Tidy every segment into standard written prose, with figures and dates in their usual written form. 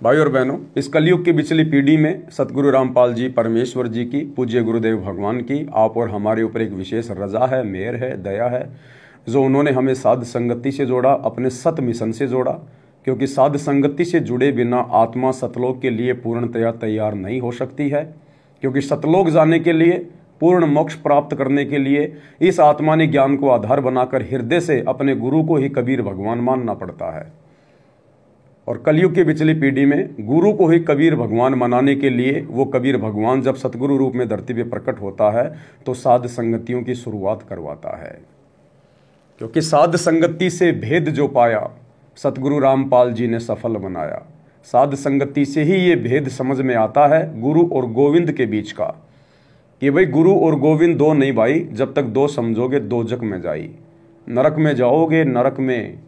भाई और बहनों, इस कलयुग की पिछली पीढ़ी में सतगुरु रामपाल जी परमेश्वर जी की, पूज्य गुरुदेव भगवान की आप और हमारे ऊपर एक विशेष रजा है, मेहर है, दया है, जो उन्होंने हमें साध संगति से जोड़ा, अपने सत मिशन से जोड़ा। क्योंकि साध संगति से जुड़े बिना आत्मा सतलोक के लिए पूर्णतया तैयार नहीं हो सकती है। क्योंकि सतलोक जाने के लिए, पूर्ण मोक्ष प्राप्त करने के लिए इस आत्मा ने ज्ञान को आधार बनाकर हृदय से अपने गुरु को ही कबीर भगवान मानना पड़ता है। और कलयुग की पिछली पीढ़ी में गुरु को ही कबीर भगवान मनाने के लिए वो कबीर भगवान जब सतगुरु रूप में धरती पे प्रकट होता है तो साध संगतियों की शुरुआत करवाता है। क्योंकि साध संगति से भेद जो पाया सतगुरु रामपाल जी ने सफल बनाया। साध संगति से ही ये भेद समझ में आता है गुरु और गोविंद के बीच का, कि भाई गुरु और गोविंद दो नहीं भाई, जब तक दो समझोगे दोजक में जाई, नरक में जाओगे नरक में,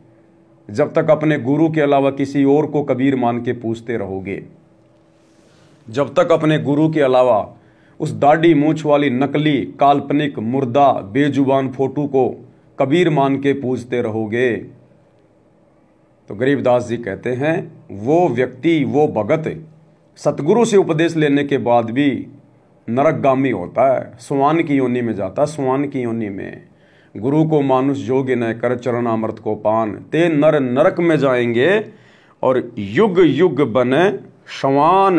जब तक अपने गुरु के अलावा किसी और को कबीर मान के पूछते रहोगे, जब तक अपने गुरु के अलावा उस दाढ़ी मूंछ वाली नकली काल्पनिक मुर्दा बेजुबान फोटो को कबीर मान के पूछते रहोगे। तो गरीबदास जी कहते हैं वो व्यक्ति, वो भगत सतगुरु से उपदेश लेने के बाद भी नरकगामी होता है, सुवान की योनि में जाता है, सुवान की योनि में। गुरु को मानुष जोग न कर चरणामृत को पान, ते नर नरक में जाएंगे और युग युग बने शवान।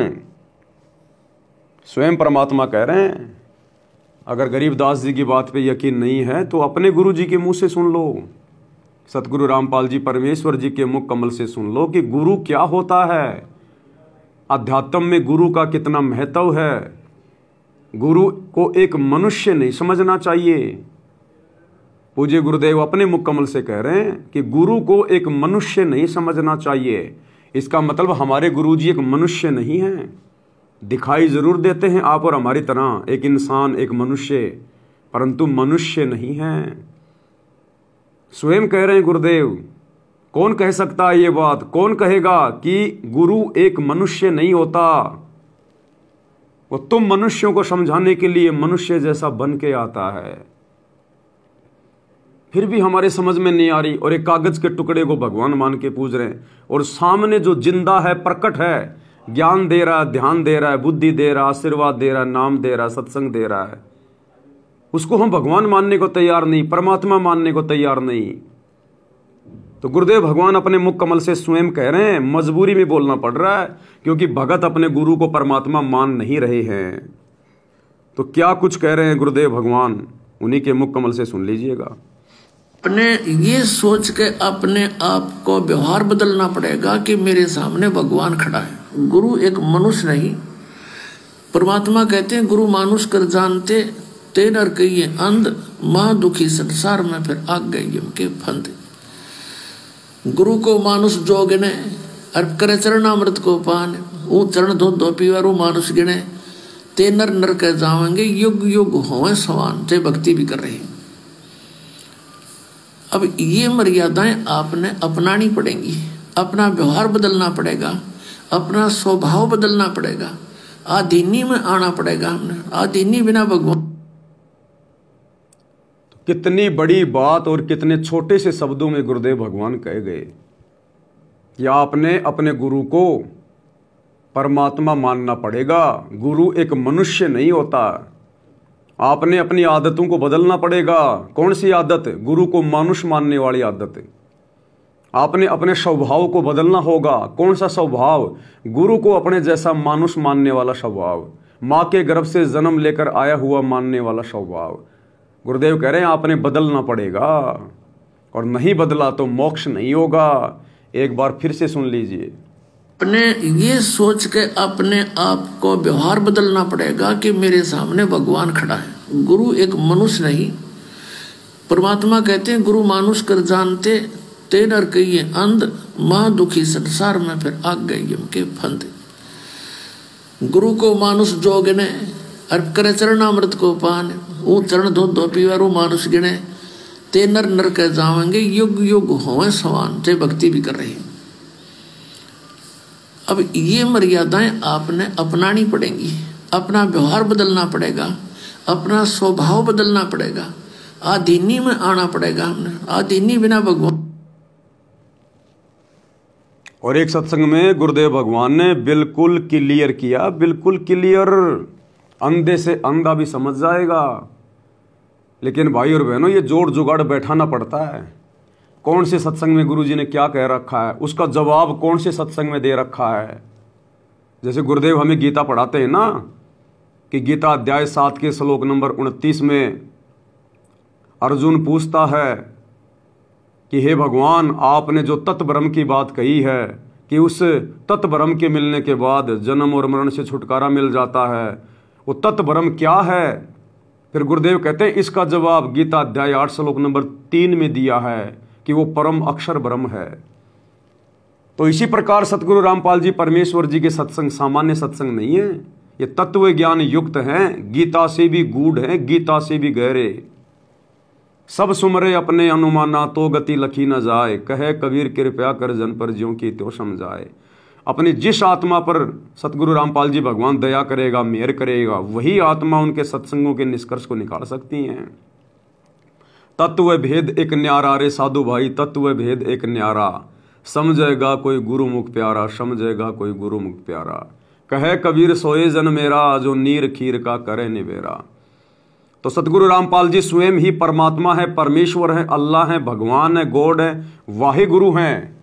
स्वयं परमात्मा कह रहे हैं। अगर गरीबदास जी की बात पे यकीन नहीं है तो अपने गुरु जी के मुंह से सुन लो, सतगुरु रामपाल जी परमेश्वर जी के मुख कमल से सुन लो कि गुरु क्या होता है, अध्यात्म में गुरु का कितना महत्व है। गुरु को एक मनुष्य नहीं समझना चाहिए। पूज्य गुरुदेव अपने मुख कमल से कह रहे हैं कि गुरु को एक मनुष्य नहीं समझना चाहिए। इसका मतलब हमारे गुरु जी एक मनुष्य नहीं हैं, दिखाई जरूर देते हैं आप और हमारी तरह, एक इंसान, एक मनुष्य, परंतु मनुष्य नहीं हैं। स्वयं कह रहे हैं गुरुदेव। कौन कह सकता है ये बात? कौन कहेगा कि गुरु एक मनुष्य नहीं होता? वो तुम मनुष्यों को समझाने के लिए मनुष्य जैसा बन के आता है, फिर भी हमारे समझ में नहीं आ रही, और एक कागज के टुकड़े को भगवान मान के पूज रहे हैं। और सामने जो जिंदा है, प्रकट है, ज्ञान दे रहा है, ध्यान दे रहा है, बुद्धि दे रहा है, आशीर्वाद दे रहा है, नाम दे रहा है, सत्संग दे रहा है, उसको हम भगवान मानने को तैयार नहीं, परमात्मा मानने को तैयार नहीं। तो गुरुदेव भगवान अपने मुख कमल से स्वयं कह रहे हैं, मजबूरी में बोलना पड़ रहा है, क्योंकि भगत अपने गुरु को परमात्मा मान नहीं रहे हैं। तो क्या कुछ कह रहे हैं गुरुदेव भगवान, उन्हीं के मुख कमल से सुन लीजिएगा। अपने ये सोच के अपने आप को व्यवहार बदलना पड़ेगा कि मेरे सामने भगवान खड़ा है। गुरु एक मनुष्य नहीं। परमात्मा कहते हैं गुरु मानुष कर जानते, ते नर कहिए अंध, मां दुखी संसार में फिर आग गई के फंद। गुरु को मानुष जो गिने अर्प करे चरणामृत को पान, वो चरण धो धो पीवारू मानुष गिने, ते नर नर कह जावेंगे युग युग होवे सवान। ते भक्ति भी कर रही। अब ये मर्यादाएं आपने अपनानी पड़ेंगी, अपना व्यवहार बदलना पड़ेगा, अपना स्वभाव बदलना पड़ेगा, आधीनी में आना पड़ेगा हमने। आधीनी बिना भगवान। कितनी बड़ी बात और कितने छोटे से शब्दों में गुरुदेव भगवान कह गए कि आपने अपने गुरु को परमात्मा मानना पड़ेगा। गुरु एक मनुष्य नहीं होता। आपने अपनी आदतों को बदलना पड़ेगा। कौन सी आदत? गुरु को मानुष मानने वाली आदत। आपने अपने स्वभाव को बदलना होगा। कौन सा स्वभाव? गुरु को अपने जैसा मानुष मानने वाला स्वभाव, माँ के गर्भ से जन्म लेकर आया हुआ मानने वाला स्वभाव। गुरुदेव कह रहे हैं आपने बदलना पड़ेगा, और नहीं बदला तो मोक्ष नहीं होगा। एक बार फिर से सुन लीजिए। अपने ये सोच के अपने आप को व्यवहार बदलना पड़ेगा कि मेरे सामने भगवान खड़ा है। गुरु एक मनुष्य नहीं। परमात्मा कहते हैं गुरु मानुष कर जानते, ते नर कहिए अंध, मां दुखी संसार में फिर आग गई के फंद। गुरु को मानुष जो गिने अर्प करे चरणामृत को पान, वो चरण धो धो पीवारू मानुष गिने, ते नर नर कह जावेंगे युग युग होवे सवान। ते भक्ति भी कर रही। अब ये मर्यादाएं आपने अपनानी पड़ेंगी, अपना व्यवहार बदलना पड़ेगा, अपना स्वभाव बदलना पड़ेगा, आधीनी में आना पड़ेगा हमने। आधीनी बिना भगवान। और एक सत्संग में गुरुदेव भगवान ने बिल्कुल क्लियर किया, बिल्कुल क्लियर, अंधे से अंधा भी समझ जाएगा। लेकिन भाई और बहनों, ये जोड़ जुगाड़ बैठाना पड़ता है। कौन से सत्संग में गुरुजी ने क्या कह रखा है, उसका जवाब कौन से सत्संग में दे रखा है। जैसे गुरुदेव हमें गीता पढ़ाते हैं ना, कि गीता अध्याय 7 के श्लोक नंबर 29 में अर्जुन पूछता है कि हे भगवान, आपने जो तत्व ब्रह्म की बात कही है कि उस तत्व ब्रह्म के मिलने के बाद जन्म और मरण से छुटकारा मिल जाता है, वो तत्व ब्रह्म क्या है। फिर गुरुदेव कहते हैं इसका जवाब गीता अध्याय 8 श्लोक नंबर 3 में दिया है कि वो परम अक्षर ब्रह्म है। तो इसी प्रकार सतगुरु रामपाल जी परमेश्वर जी के सत्संग सामान्य सत्संग नहीं है, ये तत्व ज्ञान युक्त हैं, गीता से भी गूढ़ हैं, गीता से भी गहरे। सब सुमरे अपने अनुमाना तो गति लखी न जाए, कहे कबीर कृपया कर जन पर ज्यों की त्यों समझाए। अपनी जिस आत्मा पर सतगुरु रामपाल जी भगवान दया करेगा, मेहर करेगा, वही आत्मा उनके सत्संगों के निष्कर्ष को निकाल सकती हैं। तत्व भेद एक न्यारा रे साधु भाई, तत्व भेद एक न्यारा, समझेगा कोई गुरुमुख प्यारा, समझेगा कोई गुरुमुख प्यारा। कहे कबीर सोए जन मेरा, जो नीर खीर का करे निवेरा। तो सतगुरु रामपाल जी स्वयं ही परमात्मा है, परमेश्वर है, अल्लाह है, भगवान है, गॉड है, वाहे गुरु हैं।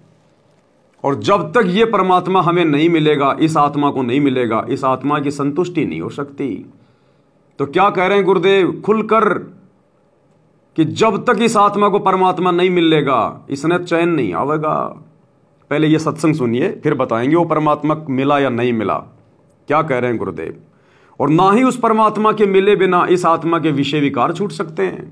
और जब तक ये परमात्मा हमें नहीं मिलेगा, इस आत्मा को नहीं मिलेगा, इस आत्मा की संतुष्टि नहीं हो सकती। तो क्या कह रहे हैं गुरुदेव खुलकर कि जब तक इस आत्मा को परमात्मा नहीं मिलेगा, इसने चैन नहीं आवेगा। पहले ये सत्संग सुनिए, फिर बताएंगे वो परमात्मा मिला या नहीं मिला, क्या कह रहे हैं गुरुदेव। और ना ही उस परमात्मा के मिले बिना इस आत्मा के विषय विकार छूट सकते हैं।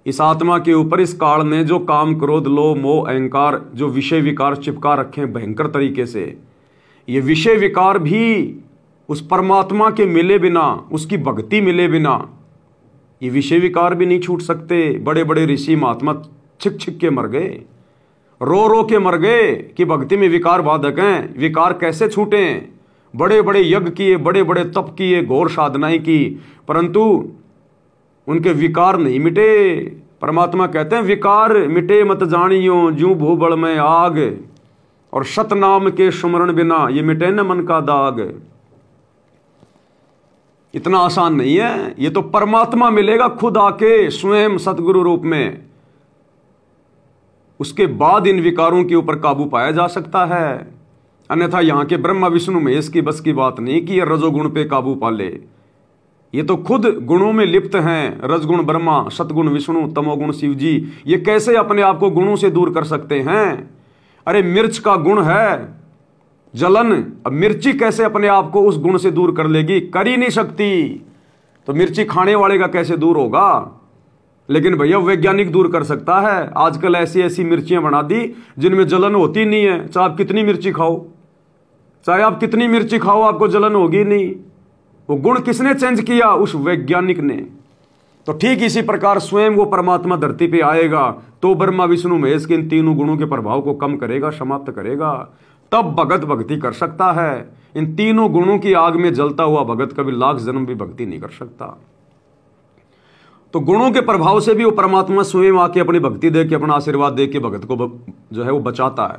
इस आत्मा के ऊपर इस काल ने जो काम क्रोध लोभ मोह अहंकार जो विषय विकार चिपका रखे हैं भयंकर तरीके से, ये विषय विकार भी उस परमात्मा के मिले बिना, उसकी भक्ति मिले बिना, ये विषय विकार भी नहीं छूट सकते। बड़े बड़े ऋषि महात्मा छिक छिक के मर गए, रो रो के मर गए कि भक्ति में विकार बाधक हैं, विकार कैसे छूटें। बड़े बड़े यज्ञ किए, बड़े बड़े तप किए, घोर साधनाएं की, परंतु उनके विकार नहीं मिटे। परमात्मा कहते हैं विकार मिटे मत जानियो, जूं भूबल में आग, और सतनाम के सुमरण बिना ये मिटे न मन का दाग। इतना आसान नहीं है, ये तो परमात्मा मिलेगा खुद आके स्वयं सतगुरु रूप में, उसके बाद इन विकारों के ऊपर काबू पाया जा सकता है। अन्यथा यहां के ब्रह्मा विष्णु महेश की बस की बात नहीं कि ये रजोगुण पे काबू पा ले। ये तो खुद गुणों में लिप्त हैं, रजगुण ब्रह्मा, सतगुण विष्णु, तमोगुण शिव जी। ये कैसे अपने आप को गुणों से दूर कर सकते हैं। अरे मिर्च का गुण है जलन, अब मिर्ची कैसे अपने आप को उस गुण से दूर कर लेगी, कर ही नहीं सकती। तो मिर्ची खाने वाले का कैसे दूर होगा। लेकिन भैया वैज्ञानिक दूर कर सकता है। आजकल ऐसी ऐसी मिर्चियां बना दी जिनमें जलन होती नहीं है, चाहे आप कितनी मिर्ची खाओ, चाहे आप कितनी मिर्ची खाओ, आपको जलन होगी नहीं। वो गुण किसने चेंज किया, उस वैज्ञानिक ने। तो ठीक इसी प्रकार स्वयं वो परमात्मा धरती पे आएगा तो ब्रह्मा विष्णु महेश के इन तीनों गुणों के प्रभाव को कम करेगा, समाप्त करेगा, तब भगत भक्ति कर सकता है। इन तीनों गुणों की आग में जलता हुआ भगत कभी लाख जन्म भी भक्ति नहीं कर सकता। तो गुणों के प्रभाव से भी वो परमात्मा स्वयं आके अपनी भक्ति दे के, अपना आशीर्वाद दे के भगत को जो है वो बचाता है।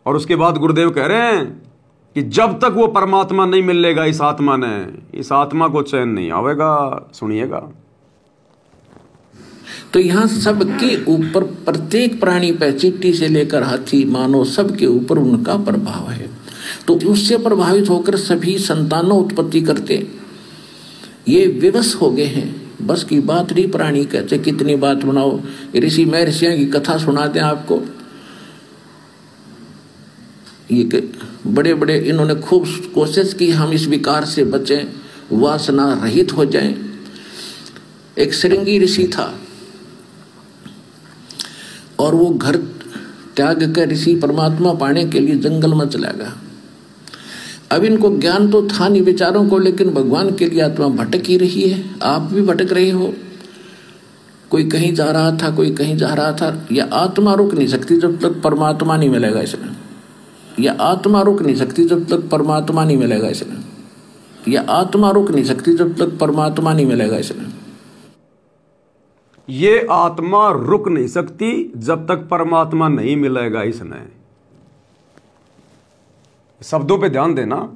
और उसके बाद गुरुदेव कह रहे हैं कि जब तक वो परमात्मा नहीं मिलेगा इस आत्मा ने, इस आत्मा को चैन नहीं आवेगा। सुनिएगा, तो यहाँ सबके ऊपर, प्रत्येक प्राणी पे, चींटी से लेकर हाथी मानव, सबके ऊपर उनका प्रभाव है। तो उससे प्रभावित होकर सभी संतानों उत्पत्ति करते, ये विवश हो गए हैं। बस की बात नहीं, प्राणी कहते कितनी बात बनाओ। ऋषि महर्षियों की कथा सुनाते हैं आपको। ये बड़े बड़े इन्होंने खूब कोशिश की हम इस विकार से बचें, वासना रहित हो जाएं। एक श्रृंगी ऋषि था और वो घर त्याग कर ऋषि परमात्मा पाने के लिए जंगल में चला गया। अब इनको ज्ञान तो था नहीं विचारों को, लेकिन भगवान के लिए आत्मा भटक ही रही है। आप भी भटक रहे हो, कोई कहीं जा रहा था, कोई कहीं जा रहा था। यह आत्मा रुक नहीं सकती जब तक परमात्मा नहीं मिलेगा इसमें। यह आत्मा रुक नहीं सकती जब तक परमात्मा नहीं मिलेगा इसमें। यह आत्मा रुक नहीं सकती जब तक परमात्मा नहीं मिलेगा इसमें। ये आत्मा रुक नहीं सकती जब तक परमात्मा नहीं मिलेगा इसने। शब्दों पे ध्यान देना।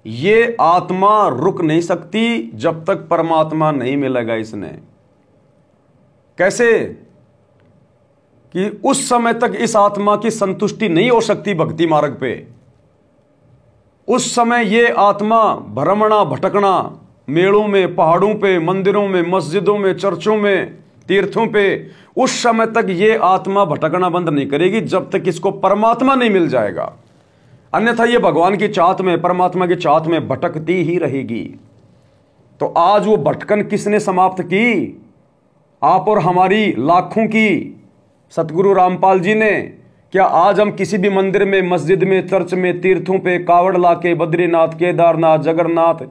ये आत्मा रुक नहीं सकती जब तक परमात्मा नहीं मिलेगा इसने। कैसे? कि उस समय तक इस आत्मा की संतुष्टि नहीं हो सकती भक्ति मार्ग पे। उस समय ये आत्मा भ्रमणा भटकना, मेलों में, पहाड़ों पे, मंदिरों में, मस्जिदों में, चर्चों में, तीर्थों पे, उस समय तक ये आत्मा भटकना बंद नहीं करेगी जब तक इसको परमात्मा नहीं मिल जाएगा। अन्यथा ये भगवान की चाहत में, परमात्मा की चाहत में भटकती ही रहेगी। तो आज वो भटकन किसने समाप्त की? आप और हमारी लाखों की सतगुरु रामपाल जी ने। क्या आज हम किसी भी मंदिर में, मस्जिद में, चर्च में, तीर्थों पे कावड़ लाके बद्रीनाथ, केदारनाथ, जगन्नाथ,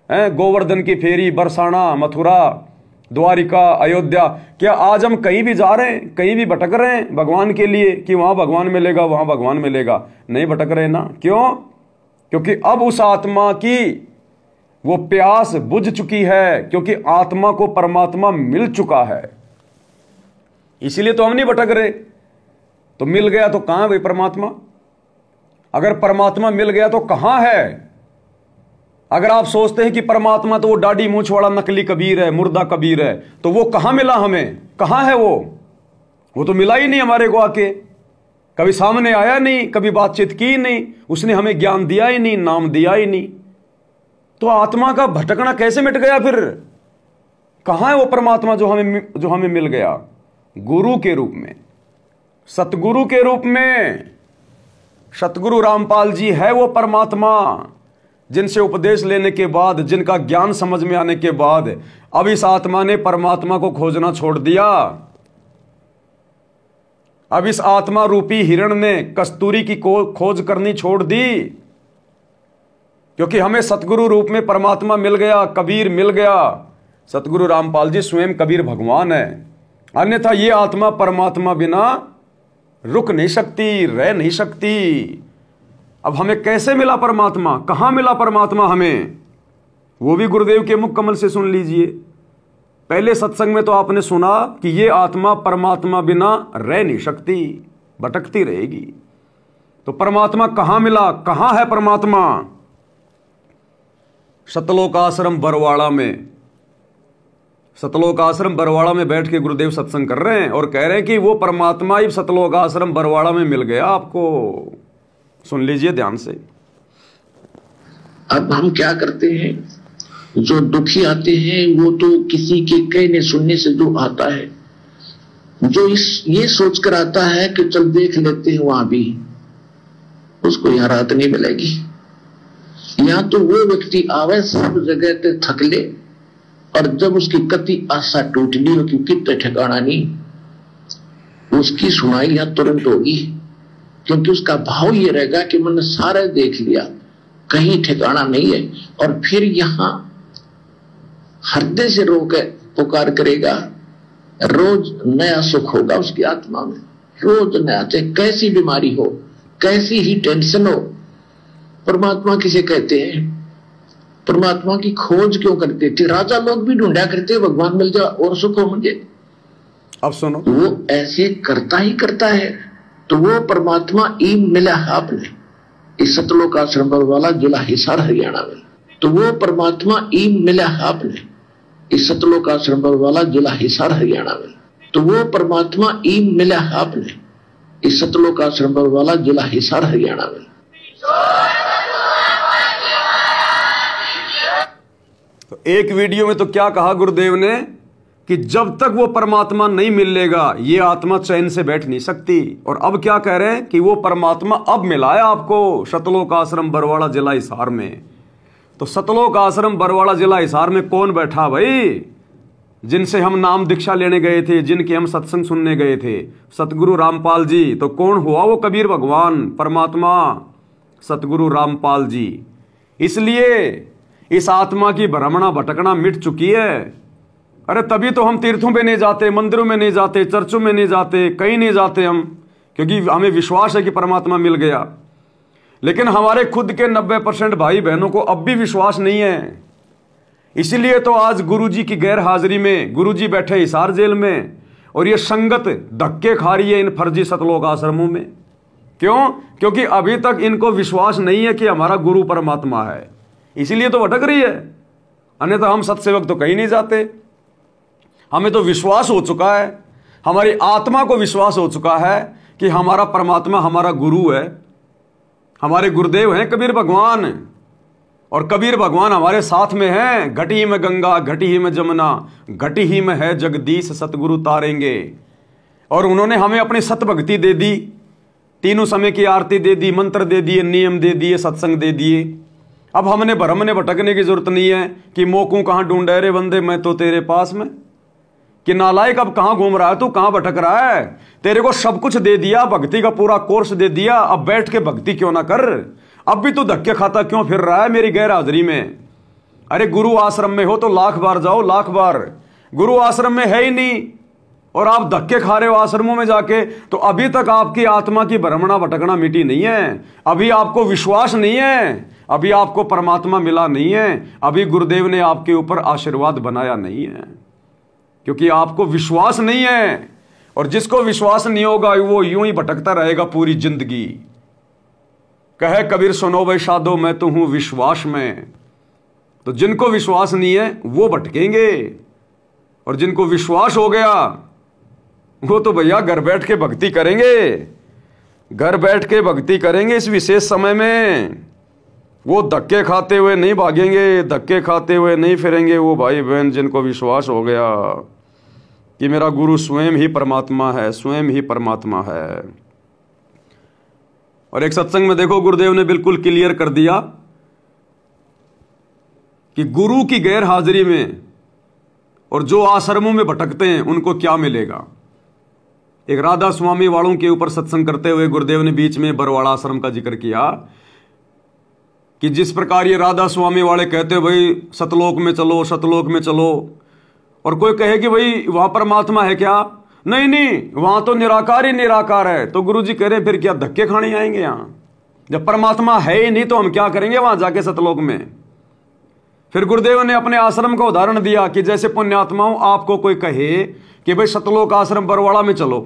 गोवर्धन की फेरी, बरसाना, मथुरा, द्वारिका, अयोध्या, क्या आज हम कहीं भी जा रहे हैं, कहीं भी भटक रहे हैं भगवान के लिए कि वहां भगवान मिलेगा, वहां भगवान मिलेगा? नहीं भटक रहे ना। क्यों? क्योंकि अब उस आत्मा की वो प्यास बुझ चुकी है, क्योंकि आत्मा को परमात्मा मिल चुका है। इसीलिए तो हम नहीं भटक रहे। तो मिल गया तो कहां है भाई परमात्मा? अगर परमात्मा मिल गया तो कहां है? अगर आप सोचते हैं कि परमात्मा तो वो दाढ़ी मूंछ वाला नकली कबीर है, मुर्दा कबीर है, तो वो कहां मिला हमें? कहां है वो तो मिला ही नहीं हमारे को आके, कभी सामने आया नहीं, कभी बातचीत की नहीं, उसने हमें ज्ञान दिया ही नहीं, नाम दिया ही नहीं। तो आत्मा का भटकना कैसे मिट गया फिर? कहां है वो परमात्मा जो हमें मिल गया? गुरु के रूप में, सतगुरु के रूप में। सतगुरु रामपाल जी है वो परमात्मा, जिनसे उपदेश लेने के बाद, जिनका ज्ञान समझ में आने के बाद अब इस आत्मा ने परमात्मा को खोजना छोड़ दिया। अब इस आत्मा रूपी हिरण ने कस्तूरी की खोज करनी छोड़ दी, क्योंकि हमें सतगुरु रूप में परमात्मा मिल गया, कबीर मिल गया। सतगुरु रामपाल जी स्वयं कबीर भगवान है। अन्यथा ये आत्मा परमात्मा बिना रुक नहीं सकती, रह नहीं सकती। अब हमें कैसे मिला परमात्मा? कहां मिला परमात्मा हमें? वो भी गुरुदेव के मुख कमल से सुन लीजिए। पहले सत्संग में तो आपने सुना कि ये आत्मा परमात्मा बिना रह नहीं सकती, भटकती रहेगी। तो परमात्मा कहां मिला? कहां है परमात्मा? सतलोक आश्रम बरवाड़ा में, सतलोक आश्रम बरवाड़ा में बैठ के गुरुदेव सत्संग कर रहे हैं और कह रहे हैं कि वो परमात्मा ही सतलोक आश्रम बरवाड़ा में मिल गया आपको। सुन लीजिए ध्यान से। अब हम क्या करते हैं, जो दुखी आते हैं वो तो किसी के कहने सुनने से जो आता है, जो ये सोचकर आता है कि चल देख लेते हैं वहां भी, उसको यहाँ राहत नहीं मिलेगी। यहाँ तो वो व्यक्ति आवे सब जगह ते थक ले, और जब उसकी कति आशा टूटनी हो कि कितने ठिकाना नहीं, उसकी सुनाई यहाँ तुरंत होगी, क्योंकि उसका भाव ये रहेगा कि मैंने सारा देख लिया, कहीं ठिकाना नहीं है। और फिर यहाँ हृदय से रो के पुकार करेगा, रोज नया सुख होगा उसकी आत्मा में, रोज नया, चाहे कैसी बीमारी हो, कैसी ही टेंशन हो। परमात्मा किसे कहते हैं? परमात्मा की खोज क्यों करते थे? राजा लोग भी ढूंढा करते, भगवान मिल जाए और सुख हो मुझे। अब सुनो, वो ऐसे करता ही करता है। तो वो परमात्मा ई मिला आपने इस सतलोक आश्रम वाला जिला हिसार हरियाणा में। तो वो परमात्मा ई मिला आपने इस सतलोक आश्रम वाला जिला हिसार हरियाणा में। तो वो परमात्मा ई मिला आपने इस सतलोक आश्रम वाला जिला हिसार हरियाणा में। तो एक वीडियो में तो क्या कहा गुरुदेव ने कि जब तक वो परमात्मा नहीं मिलेगा ये आत्मा चैन से बैठ नहीं सकती। और अब क्या कह रहे हैं कि वो परमात्मा अब मिलाया आपको सतलोक आश्रम बरवाड़ा जिला हिसार में। तो सतलोक आश्रम बरवाड़ा जिला हिसार में कौन बैठा भाई? जिनसे हम नाम दीक्षा लेने गए थे, जिनके हम सत्संग सुनने गए थे, सतगुरु रामपाल जी। तो कौन हुआ वो? कबीर भगवान, परमात्मा सतगुरु रामपाल जी। इसलिए इस आत्मा की भ्रमणा भटकना मिट चुकी है। अरे तभी तो हम तीर्थों पे नहीं जाते, मंदिरों में नहीं जाते, चर्चों में नहीं जाते, कहीं नहीं जाते हम, क्योंकि हमें विश्वास है कि परमात्मा मिल गया। लेकिन हमारे खुद के 90% भाई बहनों को अब भी विश्वास नहीं है। इसीलिए तो आज गुरुजी की गैर हाजिरी में गुरुजी बैठे हिसार जेल में और ये संगत धक्के खा रही है इन फर्जी सतलोक आश्रमों में। क्यों? क्योंकि अभी तक इनको विश्वास नहीं है कि हमारा गुरु परमात्मा है, इसीलिए तो भटक रही है। अन्यथा हम सत्सेवक तो कहीं नहीं जाते। हमें तो विश्वास हो चुका है, हमारी आत्मा को विश्वास हो चुका है कि हमारा परमात्मा हमारा गुरु है, हमारे गुरुदेव हैं कबीर भगवान। और कबीर भगवान हमारे साथ में हैं। घटी ही में गंगा, घटी ही में जमुना, घटी ही में है जगदीश, सतगुरु तारेंगे। और उन्होंने हमें अपनी सतभक्ति दे दी, तीनों समय की आरती दे दी, मंत्र दे दिए, नियम दे दिए, सत्संग दे दिए। अब हमने भ्रमने भटकने की जरूरत नहीं है कि मोकू कहां ढूंढे रे बंदे मैं तो तेरे पास में, कि नालायक अब कहां घूम रहा है, तू कहां भटक रहा है। तेरे को सब कुछ दे दिया, भक्ति का पूरा कोर्स दे दिया, अब बैठ के भक्ति क्यों ना कर। अब भी तू धक्के खाता क्यों फिर रहा है मेरी गैर हाजिरी में। अरे गुरु आश्रम में हो तो लाख बार जाओ, लाख बार। गुरु आश्रम में है ही नहीं और आप धक्के खा रहे हो आश्रमों में जाके, तो अभी तक आपकी आत्मा की भ्रमणा भटकना मिटी नहीं है। अभी आपको विश्वास नहीं है, अभी आपको परमात्मा मिला नहीं है, अभी गुरुदेव ने आपके ऊपर आशीर्वाद बनाया नहीं है, क्योंकि आपको विश्वास नहीं है। और जिसको विश्वास नहीं होगा वो यूं ही भटकता रहेगा पूरी जिंदगी। कहे कबीर सुनो भाई साधो मैं तो हूं विश्वास में। तो जिनको विश्वास नहीं है वो भटकेंगे, और जिनको विश्वास हो गया वो तो भैया घर बैठ के भक्ति करेंगे, घर बैठ के भक्ति करेंगे। इस विशेष समय में वो धक्के खाते हुए नहीं भागेंगे, धक्के खाते हुए नहीं फिरेंगे। वो भाई बहन जिनको विश्वास हो गया कि मेरा गुरु स्वयं ही परमात्मा है, स्वयं ही परमात्मा है। और एक सत्संग में देखो गुरुदेव ने बिल्कुल क्लियर कर दिया कि गुरु की गैर हाजिरी में और जो आश्रमों में भटकते हैं उनको क्या मिलेगा। एक राधा स्वामी वालों के ऊपर सत्संग करते हुए गुरुदेव ने बीच में बरवाड़ा आश्रम का जिक्र किया कि जिस प्रकार ये राधा स्वामी वाले कहते हैं भाई सतलोक में चलो, सतलोक में चलो, और कोई कहे कि भाई वहां परमात्मा है क्या, नहीं नहीं वहां तो निराकार ही निराकार है। तो गुरुजी कह रहे फिर क्या धक्के खाने आएंगे यहां, जब परमात्मा है ही नहीं तो हम क्या करेंगे वहां जाके सतलोक में। फिर गुरुदेव ने अपने आश्रम का उदाहरण दिया कि जैसे पुण्यात्माओं आपको कोई कहे कि भाई सतलोक आश्रम बरवाड़ा में चलो,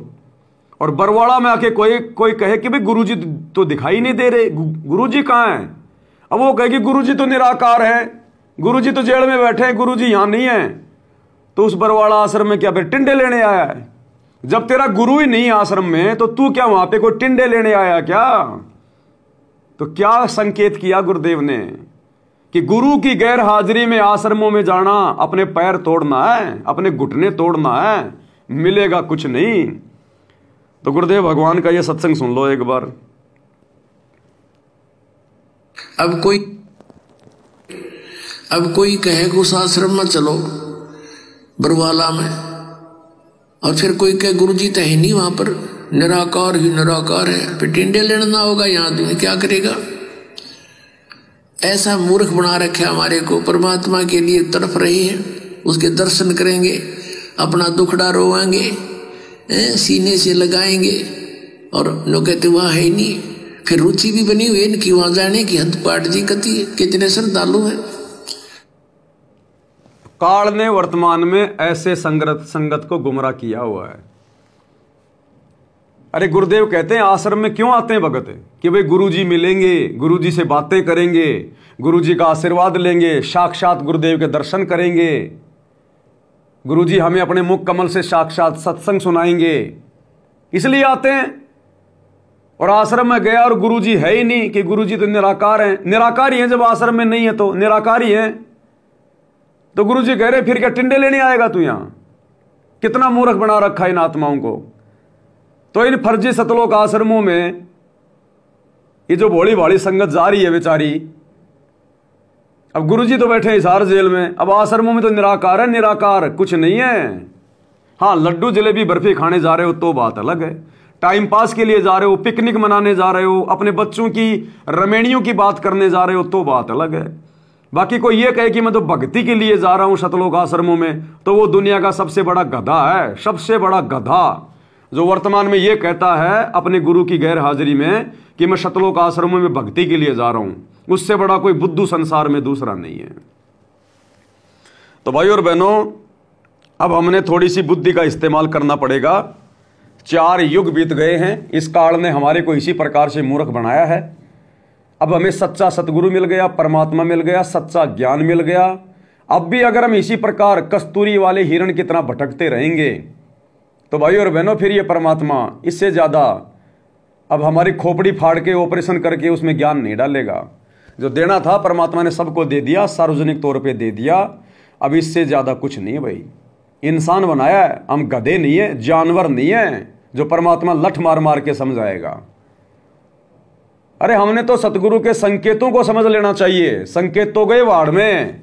और बरवाड़ा में आके कोई कहे कि भाई गुरुजी तो दिखाई नहीं दे रहे, गुरुजी कहां है। अब वो कहे कि गुरुजी तो निराकार है, गुरुजी तो जेल में बैठे हैं, गुरुजी यहां नहीं है। तो उस बरवाड़ा आश्रम में क्या फिर टिंडे लेने आया है? जब तेरा गुरु ही नहीं आश्रम में तो तू क्या वहां पे कोई टिंडे लेने आया क्या? तो क्या संकेत किया गुरुदेव ने कि गुरु की गैर हाजिरी में आश्रमों में जाना अपने पैर तोड़ना है, अपने घुटने तोड़ना है, मिलेगा कुछ नहीं। तो गुरुदेव भगवान का यह सत्संग सुन लो एक बार। अब कोई कहे कि उस आश्रम में चलो बरवाला में, और फिर कोई कहे गुरुजी तो है नहीं वहां पर, निराकार ही निराकार है, फिर टिंडे लेना होगा यहाँ तो क्या करेगा। ऐसा मूर्ख बना रखे हमारे को। परमात्मा के लिए तड़प रहे हैं, उसके दर्शन करेंगे, अपना दुखड़ा रोएंगे, सीने से लगाएंगे, और लोग कहते वहां है ही नहीं। फिर रुचि भी बनी हुई इनकी वहां जाने की, हद पाट जी कती है, कितने श्रद्धालु है। काल ने वर्तमान में ऐसे संगत को गुमराह किया हुआ है। अरे गुरुदेव कहते हैं आश्रम में क्यों आते हैं भगत कि भाई गुरुजी मिलेंगे, गुरुजी से बातें करेंगे, गुरुजी का आशीर्वाद लेंगे, साक्षात गुरुदेव के दर्शन करेंगे, गुरुजी हमें अपने मुख कमल से साक्षात सत्संग सुनाएंगे, इसलिए आते हैं। और आश्रम में गया और गुरुजी है ही नहीं, कि गुरुजी तो निराकार हैं। निराकार ही हैं, जब आश्रम में नहीं है तो निराकार ही हैं। तो गुरुजी कह रहे फिर क्या टिंडे लेने आएगा तू यहां? कितना मूर्ख बना रखा है इन आत्माओं को। तो इन फर्जी सतलोक आश्रमों में ये जो भोली भाली संगत जा रही है बेचारी, अब गुरुजी तो बैठे हिसार जेल में, अब आश्रमों में तो निराकार है, निराकार कुछ नहीं है। हाँ, लड्डू जलेबी बर्फी खाने जा रहे हो तो बात अलग है, टाइम पास के लिए जा रहे हो, पिकनिक मनाने जा रहे हो, अपने बच्चों की रमणियों की बात करने जा रहे हो तो बात अलग है। बाकी कोई ये कहे कि मैं तो भक्ति के लिए जा रहा हूं सतलोक आश्रमों में, तो वो दुनिया का सबसे बड़ा गधा है, सबसे बड़ा गधा, जो वर्तमान में ये कहता है अपने गुरु की गैर हाजिरी में कि मैं सतलोक आश्रमों में भक्ति के लिए जा रहा हूं। उससे बड़ा कोई बुद्धू संसार में दूसरा नहीं है। तो भाई और बहनों, अब हमने थोड़ी सी बुद्धि का इस्तेमाल करना पड़ेगा। 4 युग बीत गए हैं। इस काल ने हमारे को इसी प्रकार से मूर्ख बनाया है। अब हमें सच्चा सतगुरु मिल गया, परमात्मा मिल गया, सच्चा ज्ञान मिल गया। अब भी अगर हम इसी प्रकार कस्तूरी वाले हिरण की तरह भटकते रहेंगे तो भाई और बहनों फिर ये परमात्मा इससे ज़्यादा अब हमारी खोपड़ी फाड़ के ऑपरेशन करके उसमें ज्ञान नहीं डालेगा। जो देना था परमात्मा ने सबको दे दिया, सार्वजनिक तौर पे दे दिया। अब इससे ज़्यादा कुछ नहीं है भाई। इंसान बनाया है, हम गधे नहीं है, जानवर नहीं है जो परमात्मा लठ मार मार के समझाएगा। अरे हमने तो सतगुरु के संकेतों को समझ लेना चाहिए। संकेत तो गए वाड़ में,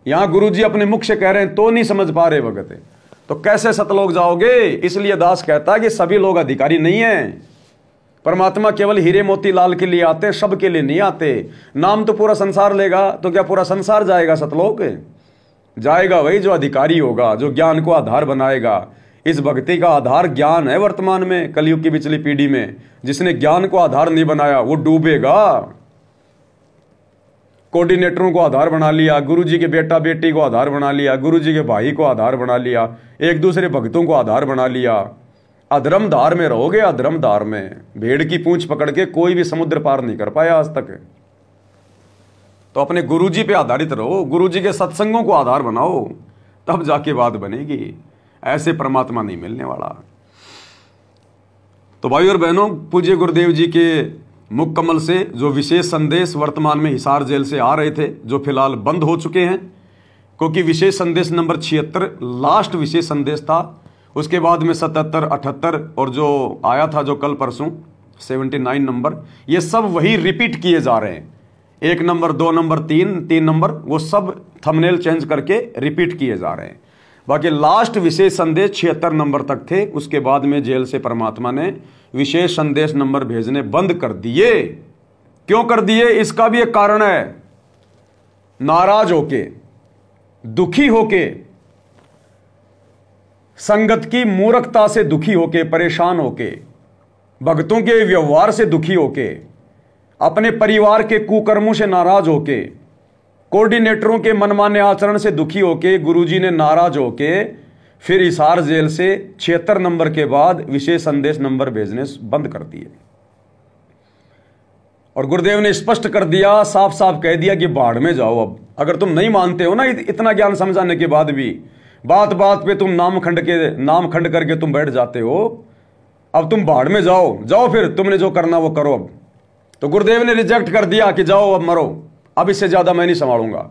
यहां गुरुजी अपने मुख से कह रहे हैं तो नहीं समझ पा रहे वक्त, तो कैसे सतलोक जाओगे। इसलिए दास कहता है कि सभी लोग अधिकारी नहीं है। परमात्मा केवल हीरे मोती लाल के लिए आते, सब के लिए नहीं आते। नाम तो पूरा संसार लेगा तो क्या पूरा संसार जाएगा सतलोक? जाएगा वही जो अधिकारी होगा, जो ज्ञान को आधार बनाएगा। इस भक्ति का आधार ज्ञान है। वर्तमान में कलयुग की पिछली पीढ़ी में जिसने ज्ञान को आधार नहीं बनाया वो डूबेगा। कोऑर्डिनेटरों को आधार बना लिया, गुरुजी के बेटा बेटी को आधार बना लिया, गुरुजी के भाई को आधार बना लिया, एक दूसरे भक्तों को आधार बना लिया। अधर्म धार में रहोगे, अधर्म धार में। भेड़ की पूंछ पकड़ के कोई भी समुद्र पार नहीं कर पाया आज तक। तो अपने गुरुजी पे आधारित रहो, गुरुजी के सत्संगों को आधार बनाओ, तब जाके बात बनेगी। ऐसे परमात्मा नहीं मिलने वाला। तो भाई और बहनों, पूज्य गुरुदेव जी के मुख कमल से जो विशेष संदेश वर्तमान में हिसार जेल से आ रहे थे, जो फिलहाल बंद हो चुके हैं, क्योंकि विशेष संदेश नंबर 76 लास्ट विशेष संदेश था। उसके बाद में 77, 78 और जो आया था जो कल परसों 79 नंबर, ये सब वही रिपीट किए जा रहे हैं। 1 नंबर, 2 नंबर, 3 नंबर, वो सब थंबनेल चेंज करके रिपीट किए जा रहे हैं। बाकी लास्ट विशेष संदेश 76 नंबर तक थे। उसके बाद में जेल से परमात्मा ने विशेष संदेश नंबर भेजने बंद कर दिए। क्यों कर दिए? इसका भी एक कारण है। नाराज होके, दुखी होके, संगत की मूर्खता से दुखी होके, परेशान होके, भक्तों के व्यवहार से दुखी होके, अपने परिवार के कुकर्मों से नाराज होके, कोऑर्डिनेटरों के मनमाने आचरण से दुखी होके, गुरुजी ने नाराज होके फिर हिसार जेल से 76 नंबर के बाद विशेष संदेश नंबर भेजने बंद कर दिए। और गुरुदेव ने स्पष्ट कर दिया, साफ साफ कह दिया कि बाढ़ में जाओ। अब अगर तुम नहीं मानते हो ना, इतना ज्ञान समझाने के बाद भी बात बात पे तुम नाम खंड करके तुम बैठ जाते हो, अब तुम बाढ़ में जाओ, फिर तुमने जो करना वो करो। अब तो गुरुदेव ने रिजेक्ट कर दिया कि जाओ अब मरो, अब इससे ज्यादा मैं नहीं संभालूंगा।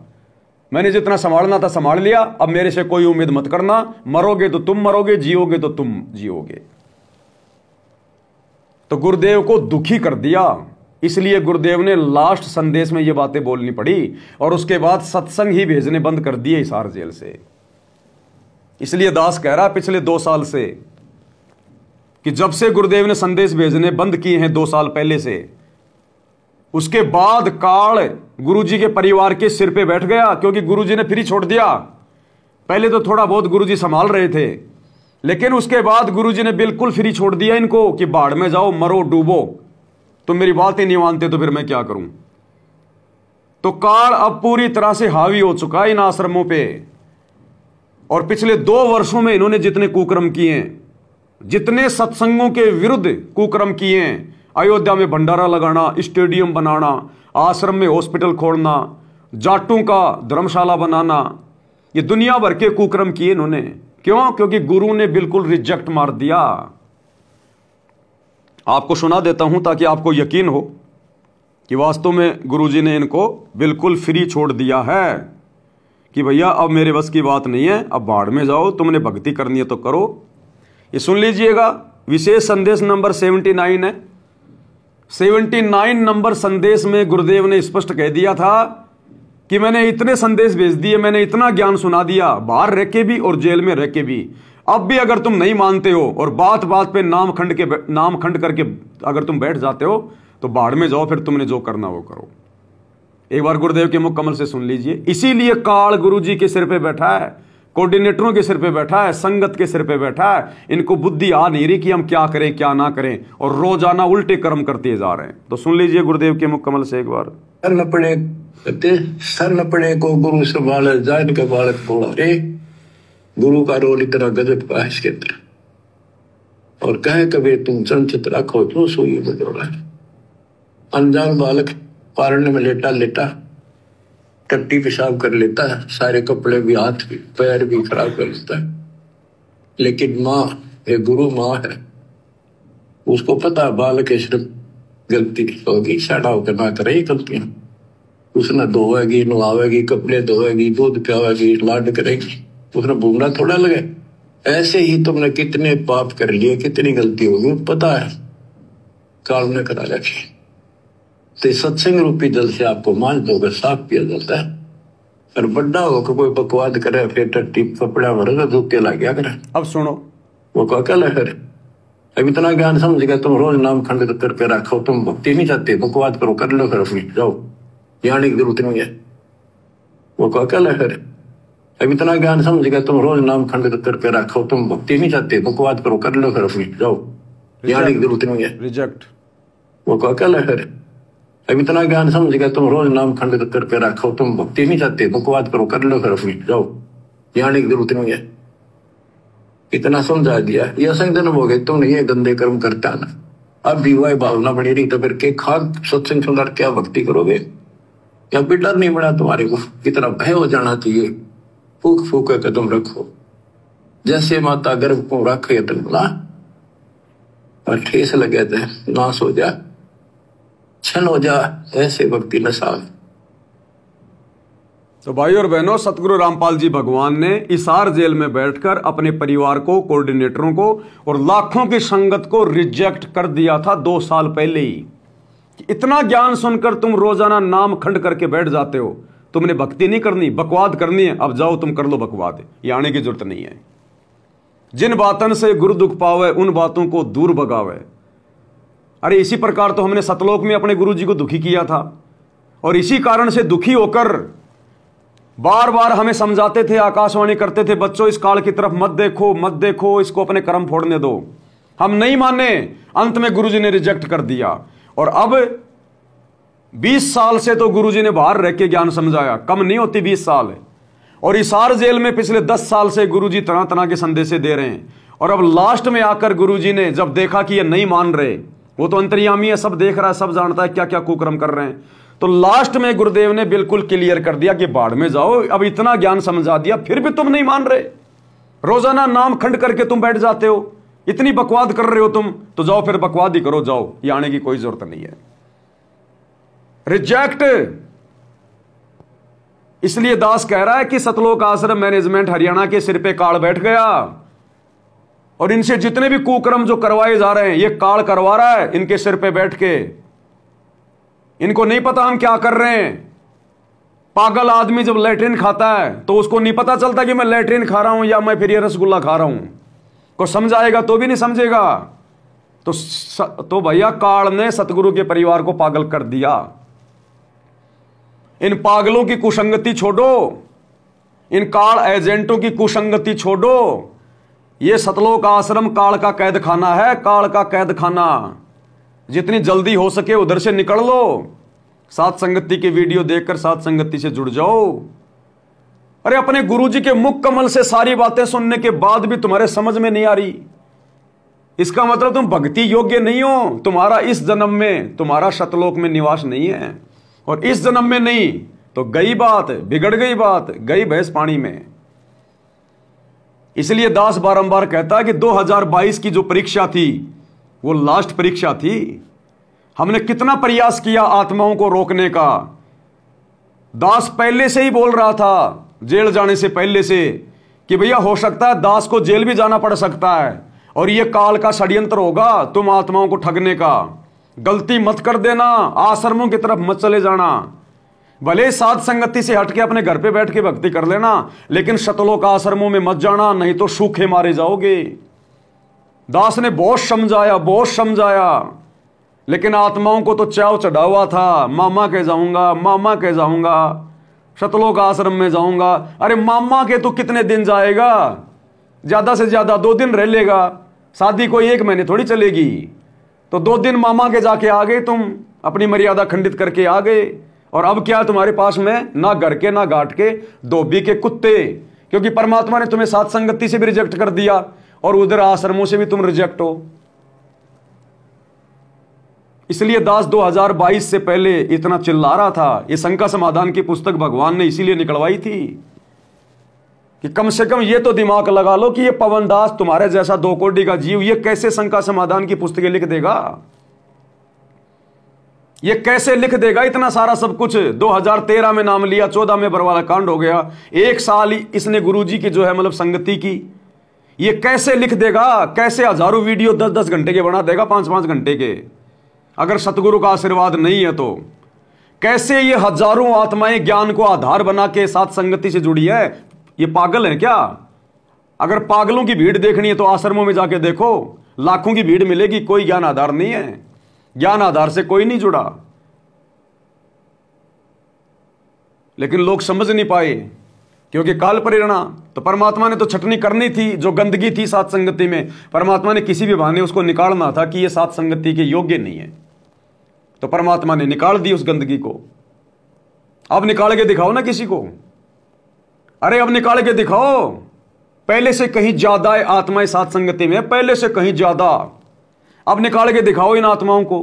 मैंने जितना संभालना था संभाल लिया, अब मेरे से कोई उम्मीद मत करना। मरोगे तो तुम मरोगे, जियोगे तो तुम जियोगे। तो गुरुदेव को दुखी कर दिया। इसलिए गुरुदेव ने लास्ट संदेश में ये बातें बोलनी पड़ी और उसके बाद सत्संग ही भेजने बंद कर दिए हिसार जेल से। इसलिए दास कह रहा पिछले 2 साल से कि जब से गुरुदेव ने संदेश भेजने बंद किए हैं 2 साल पहले से, उसके बाद काल गुरुजी के परिवार के सिर पे बैठ गया, क्योंकि गुरुजी ने फ्री छोड़ दिया। पहले तो थोड़ा बहुत गुरुजी संभाल रहे थे, लेकिन उसके बाद गुरुजी ने बिल्कुल फ्री छोड़ दिया इनको कि बाढ़ में जाओ, मरो, डूबो। तुम मेरी बात ही नहीं मानते तो फिर मैं क्या करूं। तो काल अब पूरी तरह से हावी हो चुका है इन आश्रमों पे। और पिछले 2 वर्षों में इन्होंने जितने कुकर्म किए हैं, जितने सत्संगों के विरुद्ध कुकर्म किए हैं, अयोध्या में भंडारा लगाना, स्टेडियम बनाना, आश्रम में हॉस्पिटल खोलना, जाटों का धर्मशाला बनाना, ये दुनिया भर के कुकर्म किए इन्होंने। क्यों? क्योंकि गुरु ने बिल्कुल रिजेक्ट मार दिया। आपको सुना देता हूं ताकि आपको यकीन हो कि वास्तव में गुरुजी ने इनको बिल्कुल फ्री छोड़ दिया है कि भैया अब मेरे बस की बात नहीं है, अब बाढ़ में जाओ, तुमने भक्ति करनी है तो करो। ये सुन लीजिएगा, विशेष संदेश नंबर 79 है। 79 नंबर संदेश में गुरुदेव ने स्पष्ट कह दिया था कि मैंने इतने संदेश भेज दिए, मैंने इतना ज्ञान सुना दिया, बाहर रह के भी और जेल में रह के भी। अब भी अगर तुम नहीं मानते हो और बात बात पे नाम खंड करके अगर तुम बैठ जाते हो तो बाढ़ में जाओ, फिर तुमने जो करना वो करो। एक बार गुरुदेव के मुख कमल से सुन लीजिए। इसीलिए काल गुरुजी के सिर पे बैठा है, कोऑर्डिनेटरों के सिर पे बैठा है, संगत के सिर पे बैठा है। इनको बुद्धि आ नहीं रही कि हम क्या करें क्या ना करें, और रोजाना उल्टे कर्म करते जा रहे हैं। तो सुन लीजिए गुरुदेव के मुख कमल से एक बार। सन अपने को गुरु संभाले, जान के बालक बोला रे, गुरु का रोल इतना गजब का है इसके अंदर। और कहे कभी तुम चंचित रखो क्यों सोई बजोड़ा है। अनजान बालक पारने में लेटा लेटा टट्टी पेशाब कर लेता है, सारे कपड़े भी हाथ भी पैर भी खराब कर लेता है। लेकिन माँ, एक गुरु माँ है, उसको पता बालक सिर्फ गलती होगी, साड़ा होकर ना करे गलतियां। उसने धोएगी, नहावेगी, कपड़े धोएगी, दूध पियावेगी, लाड करेगी, उसने भूंगड़ा थोड़ा लगे। ऐसे ही तुमने कितने पाप कर लिए, कितनी गलती होगी पता है, काल ने करा रखी। तो सत्संग रूपी जल से आपको मान दोगे साफ पिया जाता है। और बड्डा होकर कोई बकवाद करे, फिर टट्टी कपड़ा भरेगा, धोके लग गया करे। अब सुनो, वो क्या है फिर, अब इतना ज्ञान समझ गया, तुम रोज नाम खंडित करके रखो, तुम भक्ति नहीं चाहते, बकवाद करो, कर लो फिर अपनी, जाओ, जाने की जरूरत नहीं है। वो क्या है फिर, अब इतना ज्ञान समझ गया, तुम रोज नाम खंडित करके रखो, तुम भक्ति नहीं चाहते, बकवाद करो, कर लो फिर अपनी, जाओ, जाने की जरूरत नहीं है। रिजेक्ट। वो क्या है फिर, अब इतना ज्ञान समझ गया, तुम रोज नाम खंडित करके रखो, तुम भक्ति नहीं चाहते, बकवाद करो, कर लो फिर अपनी, जाओ, जाने की जरूरत नहीं है। इतना समझा दिया, ये संगठन हो गए, तुमने ये गंदे कर्म करता ना, अब भी वह भावना बनी रही, तो फिर के खाक सत्संग सुनकर क्या भक्ति करोगे? क्या भी डर नहीं बना तुम्हारे को? कितना भय हो जाना चाहिए। फूक फूक के कदम रखो, जैसे माता गर्भ को रखे बोला, और ठेस लगे थे नाश हो जा, छन हो जा, ऐसे भक्ति नशा। तो भाई और बहनों, सतगुरु रामपाल जी भगवान ने इसार जेल में बैठकर अपने परिवार को, कोऑर्डिनेटरों को और लाखों की संगत को रिजेक्ट कर दिया था 2 साल पहले ही। इतना ज्ञान सुनकर तुम रोजाना नाम खंड करके बैठ जाते हो, तुमने भक्ति नहीं करनी, बकवाद करनी है, अब जाओ तुम कर लो बकवाद, ये आने की जरूरत नहीं है। जिन बातन से गुरु दुख पावे उन बातों को दूर भगावे। अरे इसी प्रकार तो हमने सतलोक में अपने गुरु जी को दुखी किया था, और इसी कारण से दुखी होकर बार बार हमें समझाते थे, आकाशवाणी करते थे, बच्चों इस काल की तरफ मत देखो, मत देखो, इसको अपने कर्म फोड़ने दो। हम नहीं माने, अंत में गुरुजी ने रिजेक्ट कर दिया। और अब 20 साल से तो गुरुजी ने बाहर रह के ज्ञान समझाया, कम नहीं होती 20 साल। और इसार जेल में पिछले 10 साल से गुरुजी तरह तरह के संदेशे दे रहे हैं। और अब लास्ट में आकर गुरुजी ने जब देखा कि ये नहीं मान रहे, वो तो अंतर्यामी है, सब देख रहा है, सब जानता है क्या क्या कुकर्म कर रहे हैं, तो लास्ट में गुरुदेव ने बिल्कुल क्लियर कर दिया कि बाढ़ में जाओ, अब इतना ज्ञान समझा दिया फिर भी तुम नहीं मान रहे, रोजाना नाम खंड करके तुम बैठ जाते हो, इतनी बकवाद कर रहे हो तुम, तो जाओ फिर बकवाद ही करो, जाओ, ये आने की कोई जरूरत नहीं है। रिजेक्ट। इसलिए दास कह रहा है कि सतलोक आश्रम मैनेजमेंट हरियाणा के सिर पे काल बैठ गया, और इनसे जितने भी कुकर्म जो करवाए जा रहे हैं ये काल करवा रहा है इनके सिर पे बैठ के। इनको नहीं पता हम क्या कर रहे हैं। पागल आदमी जब लैट्रिन खाता है तो उसको नहीं पता चलता कि मैं लैट्रिन खा रहा हूं या मैं फिर ये रसगुल्ला खा रहा हूं, को समझाएगा तो भी नहीं समझेगा। तो भैया काल ने सतगुरु के परिवार को पागल कर दिया। इन पागलों की कुसंगति छोड़ो, इन काल एजेंटों की कुसंगति छोड़ो। ये सतलोक आश्रम काल का कैद खाना है, काल का कैद खाना। जितनी जल्दी हो सके उधर से निकल लो। सात संगति की वीडियो देखकर सात संगति से जुड़ जाओ। अरे अपने गुरुजी के मुख कमल से सारी बातें सुनने के बाद भी तुम्हारे समझ में नहीं आ रही, इसका मतलब तुम भक्ति योग्य नहीं हो। तुम्हारा इस जन्म में, तुम्हारा सतलोक में निवास नहीं है, और इस जन्म में नहीं तो गई बात, बिगड़ गई बात, गई भैंस पानी में। इसलिए दास बारंबार कहता है कि 2022 की जो परीक्षा थी वो लास्ट परीक्षा थी। हमने कितना प्रयास किया आत्माओं को रोकने का। दास पहले से ही बोल रहा था जेल जाने से पहले से कि भैया हो सकता है दास को जेल भी जाना पड़ सकता है, और यह काल का षड्यंत्र होगा तुम आत्माओं को ठगने का। गलती मत कर देना, आश्रमों की तरफ मत चले जाना। भले साध संगति से हटके अपने घर पे बैठ के भक्ति कर लेना, लेकिन सतलोक आश्रमों में मत जाना, नहीं तो सूखे मारे जाओगे। दास ने बहुत समझाया, बहुत समझाया, लेकिन आत्माओं को तो चाव चढ़ा हुआ था, मामा के जाऊंगा, मामा के जाऊंगा, सतलोक आश्रम में जाऊंगा। अरे मामा के तो कितने दिन जाएगा, ज्यादा से ज्यादा 2 दिन रह लेगा। शादी कोई 1 महीने थोड़ी चलेगी, तो 2 दिन मामा के जाके आ गए तुम, अपनी मर्यादा खंडित करके आ गए। और अब क्या तुम्हारे पास में, ना घर के ना घाट के, धोबी के कुत्ते। क्योंकि परमात्मा ने तुम्हें सात संगति से भी रिजेक्ट कर दिया, और उधर आश्रमों से भी तुम रिजेक्ट हो। इसलिए दास 2022 से पहले इतना चिल्ला रहा था। ये शंका समाधान की पुस्तक भगवान ने इसीलिए निकलवाई थी कि कम से कम ये तो दिमाग लगा लो कि ये पवन दास तुम्हारे जैसा 2 कोटि का जीव ये कैसे शंका समाधान की पुस्तकें लिख देगा, ये कैसे लिख देगा इतना सारा सब कुछ। 2013 में नाम लिया, 14 में बरवाला कांड हो गया, 1 साल इसने गुरुजी की जो है मतलब संगति की, ये कैसे लिख देगा? कैसे हजारों वीडियो 10-10 घंटे के बना देगा, 5-5 घंटे के? अगर सतगुरु का आशीर्वाद नहीं है तो कैसे ये हजारों आत्माएं ज्ञान को आधार बना के साथ संगति से जुड़ी है? ये पागल है क्या? अगर पागलों की भीड़ देखनी है तो आश्रमों में जाके देखो, लाखों की भीड़ मिलेगी, कोई ज्ञान आधार नहीं है, ज्ञान आधार से कोई नहीं जुड़ा। लेकिन लोग समझ नहीं पाए क्योंकि काल प्रेरणा तो परमात्मा ने तो छटनी करनी थी, जो गंदगी थी साथ संगति में परमात्मा ने किसी भी बहाने उसको निकालना था कि यह साथ संगति के योग्य नहीं है, तो परमात्मा ने निकाल दी उस गंदगी को। अब निकाल के दिखाओ ना किसी को, अरे अब निकाल के दिखाओ। पहले से कहीं ज्यादा है आत्माएं साथ संगति में, पहले से कहीं ज्यादा। अब निकाल के दिखाओ इन आत्माओं को,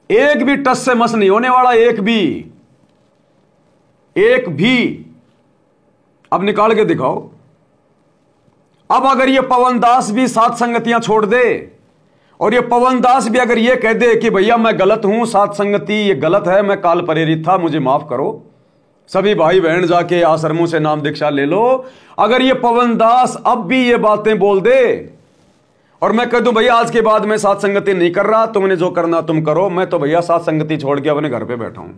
एक भी टस से मस नहीं होने वाला, एक भी। अब निकाल के दिखाओ। अब अगर ये पवन दास भी सात संगतियां छोड़ दे और ये पवन दास भी अगर ये कह दे कि भैया मैं गलत हूं, सात संगति ये गलत है, मैं काल प्रेरित था, मुझे माफ करो, सभी भाई बहन जाके आश्रमों से नाम दीक्षा ले लो। अगर ये पवन दास अब भी ये बातें बोल दे और मैं कह दूं भैया आज के बाद मैं सात संगति नहीं कर रहा, तुमने जो करना तुम करो, मैं तो भैया सात संगति छोड़ के अपने घर पे बैठा हूं,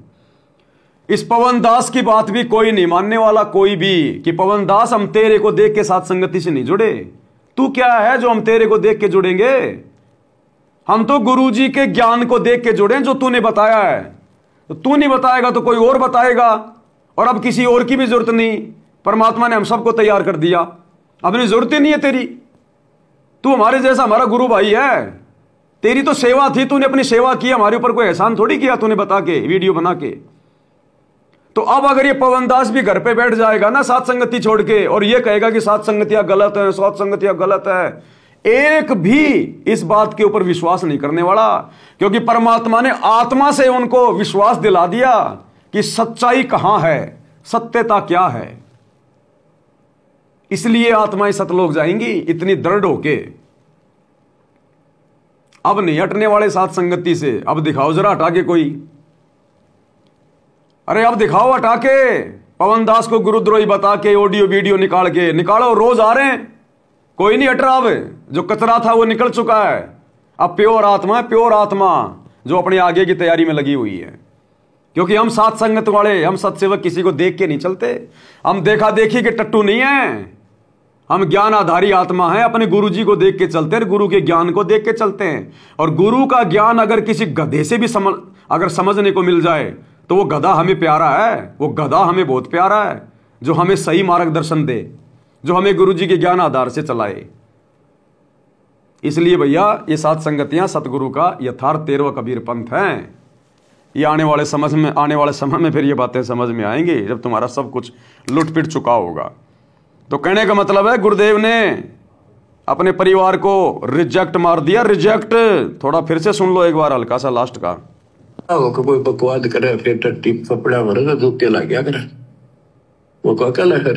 इस पवन दास की बात भी कोई नहीं मानने वाला, कोई भी, कि पवन दास हम तेरे को देख के सात संगति से नहीं जुड़े। तू क्या है जो हम तेरे को देख के जुड़ेंगे? हम तो गुरुजी के ज्ञान को देख के जुड़े जो तूने बताया है। तो तू नहीं बताएगा तो कोई और बताएगा, और अब किसी और की भी जरूरत नहीं, परमात्मा ने हम सबको तैयार कर दिया, अपनी जरूरत ही नहीं है तेरी। तू हमारे जैसा हमारा गुरु भाई है, तेरी तो सेवा थी, तूने अपनी सेवा की, हमारे ऊपर कोई एहसान थोड़ी किया तूने बता के वीडियो बना के। तो अब अगर ये पवन दास भी घर पे बैठ जाएगा ना सात संगति छोड़ के और ये कहेगा कि सात संगतियां गलत है, सात संगतियां गलत है, एक भी इस बात के ऊपर विश्वास नहीं करने वाला, क्योंकि परमात्मा ने आत्मा से उनको विश्वास दिला दिया कि सच्चाई कहां है, सत्यता क्या है। इसलिए आत्माएं सतलोक जाएंगी इतनी दृढ़ होके। अब नहीं हटने वाले सात संगति से। अब दिखाओ जरा हटा के कोई, अरे अब दिखाओ हटा के। पवन दास को गुरुद्रोही बता के ऑडियो वीडियो निकाल के निकालो, रोज आ रहे हैं, कोई नहीं हट रहा। अब जो कचरा था वो निकल चुका है, अब प्योर आत्मा है, प्योर आत्मा जो अपने आगे की तैयारी में लगी हुई है। क्योंकि हम सात संगत वाले, हम सत्सेवक किसी को देख के नहीं चलते, हम देखा देखी के टट्टू नहीं है, हम ज्ञान आधारी आत्मा है, अपने गुरु जी को देख के चलते हैं, गुरु के ज्ञान को देख के चलते हैं। और गुरु का ज्ञान अगर किसी गधे से भी अगर समझने को मिल जाए तो वो गधा हमें प्यारा है, वो गधा हमें बहुत प्यारा है, जो हमें सही मार्गदर्शन दे, जो हमें गुरु जी के ज्ञान आधार से चलाए। इसलिए भैया ये सात संगतियां सतगुरु का यथार्थ 13वां कबीर पंथ है। ये आने वाले समय में फिर ये बातें समझ में आएंगी जब तुम्हारा सब कुछ लुट पिट चुका होगा। तो कहने का मतलब है गुरुदेव ने अपने परिवार को रिजेक्ट मार दिया, रिजेक्ट। थोड़ा फिर से सुन लो एक बार हल्का सा लास्ट का। कोई बकवाद करे फिर टट्टी कपड़ा भरेगा जूते लग गया करे, वो क्या कल है।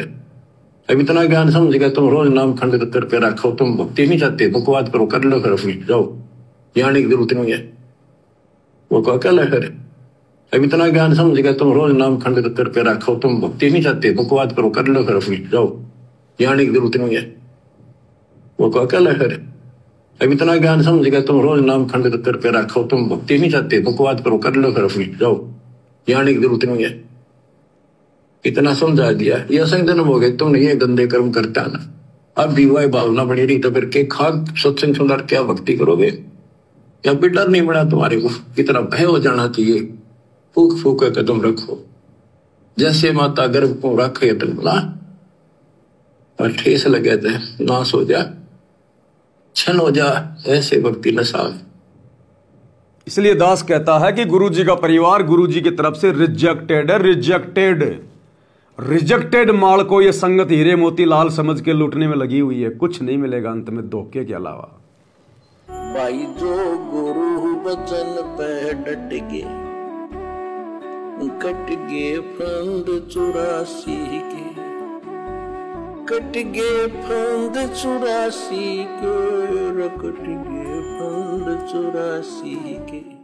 अब इतना ज्ञान समझ गया, तुम रोज नाम खंड करके रखो, तुम भक्ति नहीं चाहते, बकवाद करो, कर लो, करो, जाओ, जाने की जरूरत नहीं है। वो क्या कल है। अब इतना ज्ञान समझ गया, तुम रोज नाम खंड करके रखो, तुम भक्ति नहीं चाहते, बकवाद करो, कर लो, करो, जाओ, जाने की जरूरत नहीं है। वो क्या कल है। अब इतना ज्ञान समझ गया, तुम रोज नाम खंड करके रखो, तुम भक्ति नहीं चाहते, बकवाद करो, कर लो, करो, जाओ, जाने की जरूरत नहीं है। इतना समझा दिया, ये असंग जन्म हो गए, तुमने ये गंदे कर्म करता ना, अब भी वही भावना बनी रही तो फिर के खाक सत्संग सुंदर क्या भक्ति करोगे? या भी डर नहीं बना तुम्हारे को? इतना भय हो जाना चाहिए। फूक फूक कदम रखो, जैसे माता गर्भ को रखे तुम ना, और ठेस लगे थे नाश हो जा, छन हो जा, ऐसे भक्ति नशा। इसलिए दास कहता है कि गुरु जी का परिवार गुरु जी की तरफ से रिजेक्टेड है, रिजेक्टेड। रिजेक्टेड माल को ये संगत हीरे मोती लाल समझ के लूटने में लगी हुई है, कुछ नहीं मिलेगा अंत में धोखे के अलावा। भाई जो गुरु वचन पे डट गए, कट गए फंद 84 के, कट गए फंद 84 के, कट गए फंद 84 के।